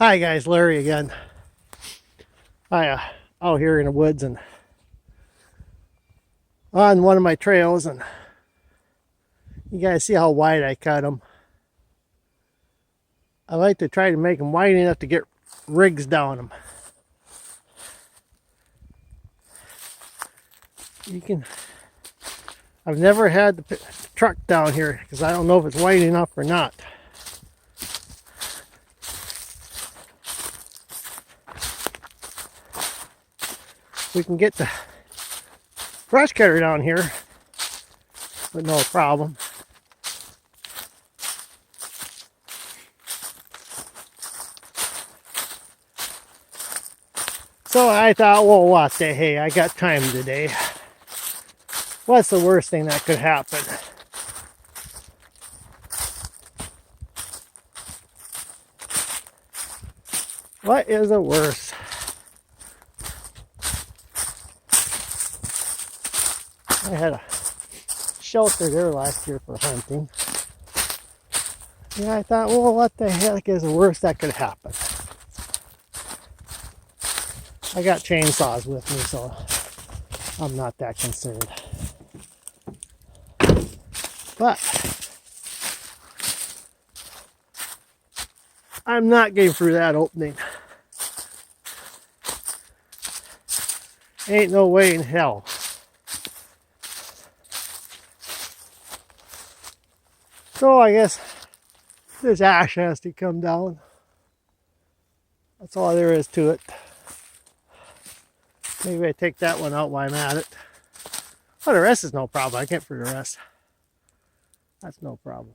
Hi guys, Larry again. Out here in the woods and on one of my trails, and you guys see how wide I cut them. I like to try to make them wide enough to get rigs down them. I've never had the truck down here because I don't know if it's wide enough or not. We can get the brush cutter down here with no problem. So I thought, well, what the hey, I got time today. What's the worst thing that could happen? What is the worst? I had a shelter there last year for hunting. Yeah, I thought, well, what the heck is the worst that could happen? I got chainsaws with me, so I'm not that concerned. But I'm not getting through that opening. Ain't no way in hell. So I guess this ash has to come down. That's all there is to it. Maybe I take that one out while I'm at it. But the rest is no problem. I get through the rest. That's no problem.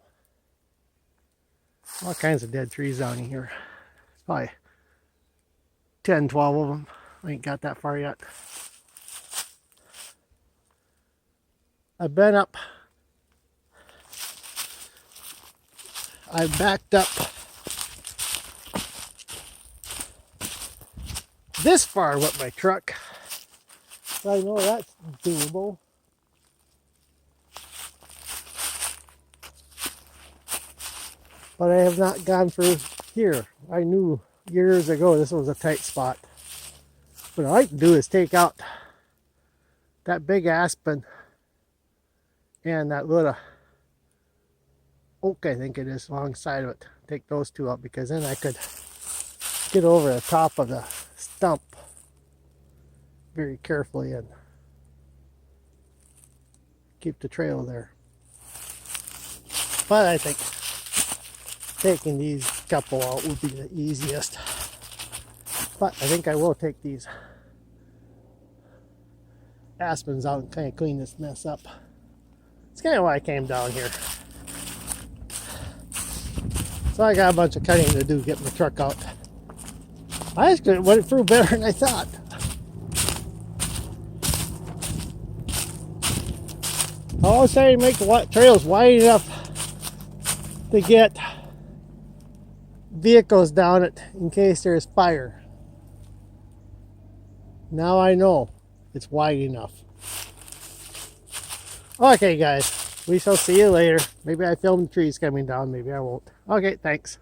All kinds of dead trees down here. Probably 10, 12 of them. I ain't got that far yet. I've been up. I backed up this far with my truck. So I know that's doable. But I have not gone through here. I knew years ago this was a tight spot. What I like to do is take out that big aspen and that little oak, I think it is, alongside of it. Take those two out because then I could get over the top of the stump very carefully and keep the trail there. But I think taking these couple out would be the easiest. But I think I will take these aspens out and kind of clean this mess up. It's kind of why I came down here. So I got a bunch of cutting to do to get my truck out. I actually went through better than I thought. I always try to make the trails wide enough to get vehicles down it in case there's fire. Now I know it's wide enough. Okay guys, we shall see you later. Maybe I filmed the trees coming down, maybe I won't. Okay, thanks.